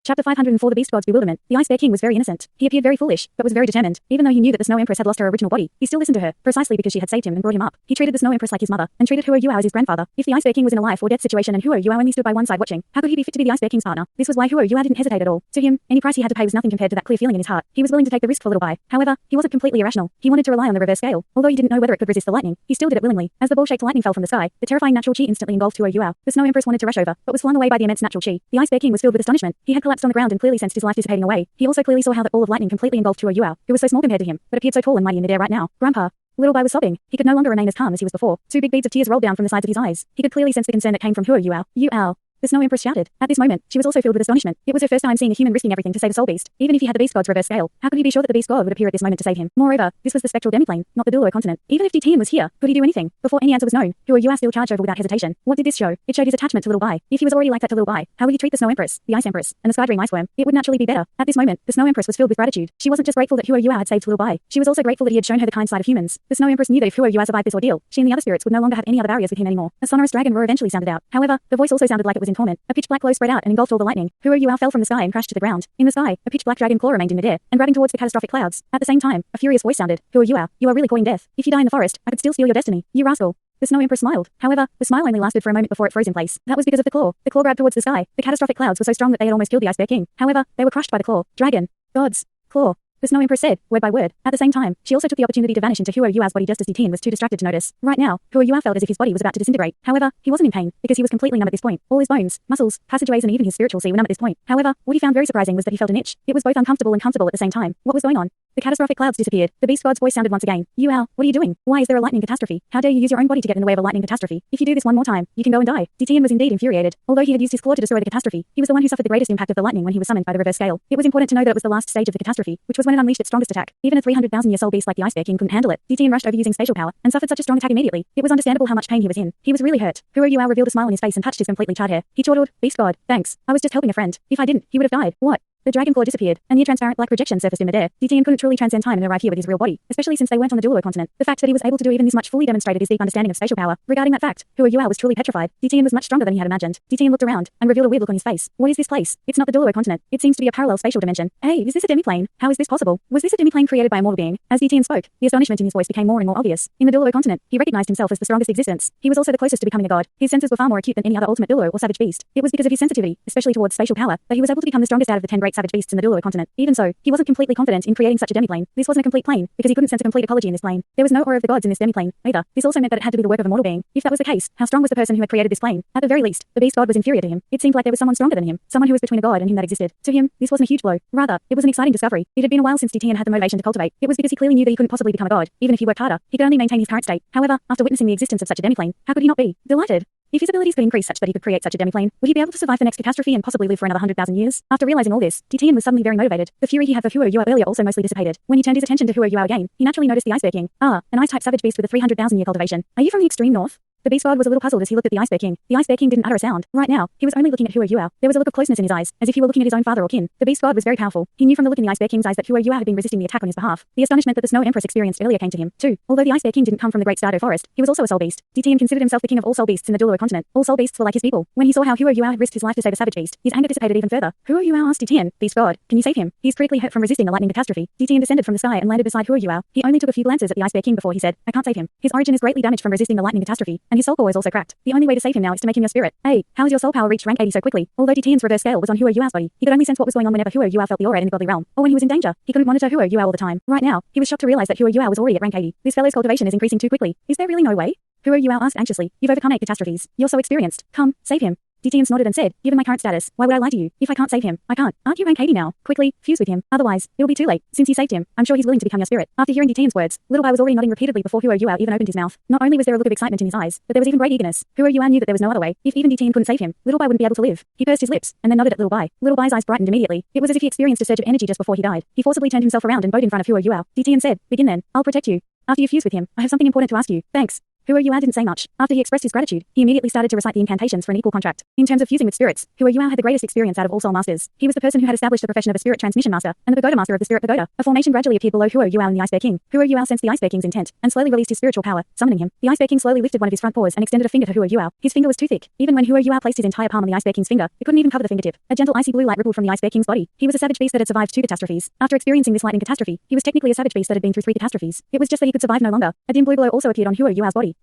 Chapter 504 The Beast God's Bewilderment. The Ice Bear King was very innocent. He appeared very foolish, but was very determined. Even though he knew that the Snow Empress had lost her original body, he still listened to her, precisely because she had saved him and brought him up. He treated the Snow Empress like his mother, and treated Huo Yuao as his grandfather. If the Ice Bear King was in a life or death situation and Huo Yuao only stood by one side watching, how could he be fit to be the Ice Bear King's partner? This was why Huo Yuao didn't hesitate at all. To him, any price he had to pay was nothing compared to that clear feeling in his heart. He was willing to take the risk for Little Bai. However, he wasn't completely irrational. He wanted to rely on the reverse scale. Although he didn't know whether it could resist the lightning, he still did it willingly. As the ball-shaped lightning fell from the sky, the terrifying natural chi instantly engulfed Huo Yuao. The Snow Empress wanted to rush over, but was flung away by the immense natural chi. The Ice Bear King was filled with astonishment. He had collapsed on the ground and clearly sensed his life dissipating away. He also clearly saw how that ball of lightning completely engulfed Huo Yuao, who was so small compared to him, but appeared so tall and mighty in midair right now. Grandpa. Little Bai was sobbing. He could no longer remain as calm as he was before. Two big beads of tears rolled down from the sides of his eyes. He could clearly sense the concern that came from Huo Yuao. Yuao. The Snow Empress shouted. At this moment, she was also filled with astonishment. It was her first time seeing a human risking everything to save a soul beast. Even if he had the beast god's reverse scale, how could he be sure that the beast god would appear at this moment to save him? Moreover, this was the spectral demiplane, not the Douluo continent. Even if Tian was here, could he do anything? Before any answer was known, Huo Yuao still charged over without hesitation. What did this show? It showed his attachment to Little Bai. If he was already like that to Little Bai, how would he treat the Snow Empress, the Ice Empress, and the Sky Dream Iceworm? It would naturally be better. At this moment, the Snow Empress was filled with gratitude. She wasn't just grateful that Huo Yuao had saved Little Bai. She was also grateful that he had shown her the kind side of humans. The Snow Empress knew that if Huo Yuao survived this ordeal, she and the other spirits would no longer have any other barriers with him anymore. A sonorous dragon roar eventually sounded out. However, the voice also sounded like it was in torment. A pitch black glow spread out and engulfed all the lightning. Huo Yuao fell from the sky and crashed to the ground. In the sky, a pitch black dragon claw remained in midair and grabbing towards the catastrophic clouds. At the same time, a furious voice sounded. Huo Yuao, you are really courting death. If you die in the forest, I could still steal your destiny. You rascal. The Snow Empress smiled. However, the smile only lasted for a moment before it froze in place. That was because of the claw. The claw grabbed towards the sky. The catastrophic clouds were so strong that they had almost killed the Ice Bear King. However, they were crushed by the claw. Dragon. Gods. Claw. The Snow Empress said, word by word. At the same time, she also took the opportunity to vanish into Huo Yuao's body just as Tian was too distracted to notice. Right now, Huo Yuao felt as if his body was about to disintegrate. However, he wasn't in pain, because he was completely numb at this point. All his bones, muscles, passageways and even his spiritual sea were numb at this point. However, what he found very surprising was that he felt an itch. It was both uncomfortable and comfortable at the same time. What was going on? The catastrophic clouds disappeared. The beast god's voice sounded once again. Yuao, what are you doing? Why is there a lightning catastrophe? How dare you use your own body to get in the way of a lightning catastrophe? If you do this one more time, you can go and die. Tian was indeed infuriated. Although he had used his claw to destroy the catastrophe, he was the one who suffered the greatest impact of the lightning when he was summoned by the reverse scale. It was important to know that it was the last stage of the catastrophe, which was when it unleashed its strongest attack. Even a 300,000-year soul beast like the Ice Bear King couldn't handle it. Tian rushed over using spatial power and suffered such a strong attack immediately. It was understandable how much pain he was in. He was really hurt. Huo Yuao revealed a smile on his face and touched his completely charred hair. He chortled, Beast God, thanks. I was just helping a friend. If I didn't, he would have died. What? The dragon claw disappeared. A near-transparent black projection surfaced in midair. Tian couldn't truly transcend time and arrive here with his real body, especially since they weren't on the Douluo continent. The fact that he was able to do even this much fully demonstrated his deep understanding of spatial power. Regarding that fact, Huo Yuao was truly petrified. Tian was much stronger than he had imagined. Tian looked around and revealed a weird look on his face. What is this place? It's not the Douluo continent. It seems to be a parallel spatial dimension. Hey, is this a demiplane? How is this possible? Was this a demiplane created by a mortal being? As Tian spoke, the astonishment in his voice became more and more obvious. In the Douluo continent, he recognized himself as the strongest existence. He was also the closest to becoming a god. His senses were far more acute than any other ultimate Douluo or savage beast. It was because of his sensitivity, especially towards spatial power, that he was able to become the strongest out of the 10 great savage beasts in the Douluo continent. Even so, he wasn't completely confident in creating such a demiplane. This wasn't a complete plane, because he couldn't sense a complete ecology in this plane. There was no aura of the gods in this demiplane, either. This also meant that it had to be the work of a mortal being. If that was the case, how strong was the person who had created this plane? At the very least, the beast god was inferior to him. It seemed like there was someone stronger than him, someone who was between a god and him that existed. To him, this wasn't a huge blow. Rather, it was an exciting discovery. It had been a while since Tian had the motivation to cultivate. It was because he clearly knew that he couldn't possibly become a god. Even if he worked harder, he could only maintain his current state. However, after witnessing the existence of such a demiplane, how could he not be delighted? If his abilities could increase such that he could create such a demiplane, would he be able to survive the next catastrophe and possibly live for another 100,000 years? After realizing all this, Tian was suddenly very motivated. The fury he had for Huo Yuao earlier also mostly dissipated. When he turned his attention to Huo Yuao again, he naturally noticed the Ice Bear King. Ah, an ice-type savage beast with a 300,000-year cultivation. Are you from the extreme north? The beast god was a little puzzled as he looked at the Ice Bear King. The Ice Bear King didn't utter a sound. Right now, he was only looking at Huo Yuao. There was a look of closeness in his eyes, as if he were looking at his own father or kin. The beast god was very powerful. He knew from the look in the Ice Bear King's eyes that Huo Yuao had been resisting the attack on his behalf. The astonishment that the Snow Empress experienced earlier came to him, too. Although the Ice Bear King didn't come from the Great Stardo Forest, he was also a soul beast. Tian considered himself the king of all soul beasts in the Douluo continent. All soul beasts were like his people. When he saw how Huo Yuao had risked his life to save a savage beast, his anger dissipated even further. Huo Yuao asked Tian, Beast god, can you save him? He's critically hurt from resisting a lightning catastrophe. Tian descended from the sky and landed beside Huo Yuao. He only took a few glances at the Ice Bear King before he said, I can't save him. His origin is greatly damaged from resisting the lightning catastrophe, and his soul core is also cracked. The only way to save him now is to make him your spirit. Hey, how has your soul power reached rank 80 so quickly? Although Tian's reverse scale was on Huo Yuao's body, he could only sense what was going on whenever Huo Yuao felt the aura in the godly realm, or when he was in danger. He couldn't monitor Huo Yuao all the time. Right now, he was shocked to realize that Huo Yuao was already at rank 80. This fellow's cultivation is increasing too quickly. Is there really no way? Huo Yuao asked anxiously. You've overcome 8 catastrophes. You're so experienced. Come, save him. Tian nodded and said, given my current status, why would I lie to you? If I can't save him, I can't. Aren't you rank 80 now? Quickly, fuse with him. Otherwise, it'll be too late. Since you saved him, I'm sure he's willing to become your spirit. After hearing Tian's words, Little Bai was already nodding repeatedly before Huo Yuao even opened his mouth. Not only was there a look of excitement in his eyes, but there was even great eagerness. Huo Yuao knew that there was no other way. If even Tian couldn't save him, Little Bai wouldn't be able to live. He pursed his lips, and then nodded at Little Bai. Little Bai's eyes brightened immediately. It was as if he experienced a surge of energy just before he died. He forcibly turned himself around and bowed in front of Huo Yuao. Tian said, begin then. I'll protect you. After you fuse with him, I have something important to ask you. Thanks. Huo Yuao didn't say much. After he expressed his gratitude, he immediately started to recite the incantations for an equal contract. In terms of fusing with spirits, Huo Yuao had the greatest experience out of all soul masters. He was the person who had established the profession of a spirit transmission master, and the pagoda master of the spirit pagoda. A formation gradually appeared below Huo Yuao and the Ice Bear King. Huo Yuao sensed the Ice Bear King's intent, and slowly released his spiritual power, summoning him. The Ice Bear King slowly lifted one of his front paws and extended a finger to Huo Yuao. His finger was too thick. Even when Huo Yuao placed his entire palm on the Ice Bear King's finger, it couldn't even cover the fingertip. A gentle icy blue light rippled from the Ice Bear King's body. He was a savage beast that had survived 2 catastrophes. After experiencing this lightning catastrophe, he was technically a savage beast that had been through 3 catastrophes. It was just that he could survive no longer. A dim blue glow also appeared on Huo Yuao's body.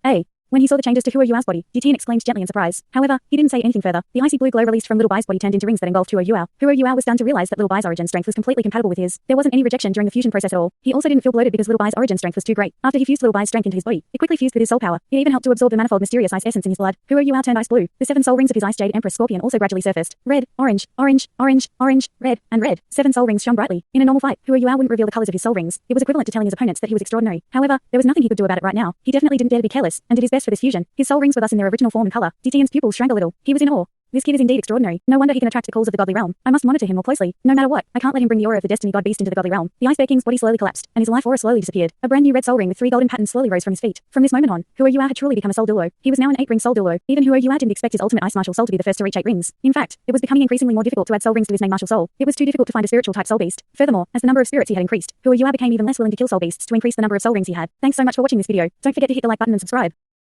When he saw the changes to Huo Yuao's body, Jitin exclaimed gently in surprise. However, he didn't say anything further. The icy blue glow released from Little Bai's body turned into rings that engulfed Huo Yuao. Huo Yuao was stunned to realize that Little Bai's origin strength was completely compatible with his. There wasn't any rejection during the fusion process at all. He also didn't feel bloated because Little Bai's origin strength was too great. After he fused Little Bai's strength into his body, it quickly fused with his soul power. It even helped to absorb the manifold mysterious ice essence in his blood. Huo Yuao turned ice blue. The 7 soul rings of his Ice Jade Empress Scorpion also gradually surfaced. Red, orange, orange, orange, orange, red, and red. 7 soul rings shone brightly. In a normal fight, Huo Yuao wouldn't reveal the colors of his soul rings. It was equivalent to telling his opponents that he was extraordinary. However, there was nothing he could do about it right now. He definitely didn't dare to be careless, and did his best for this fusion. His soul rings were thus in their original form and color. Jitin's pupils shrank a little. He was in awe. This kid is indeed extraordinary. No wonder he can attract the calls of the godly realm. I must monitor him more closely. No matter what, I can't let him bring the aura of the destiny god beast into the godly realm. The Ice Bear King's body slowly collapsed, and his life aura slowly disappeared. A brand new red soul ring with 3 golden patterns slowly rose from his feet. From this moment on, Huo Yuao had truly become a soul Douluo. He was now an 8-ring soul Douluo. Even Huo Yuao didn't expect his ultimate ice martial soul to be the first to reach 8 rings. In fact, it was becoming increasingly more difficult to add soul rings to his name martial soul. It was too difficult to find a spiritual type soul beast. Furthermore, as the number of spirits he had increased, Huo Yuao became even less willing to kill soul beasts to increase the number of soul rings he had. Thanks so much for watching this video. Don't forget to hit the like button and subscribe.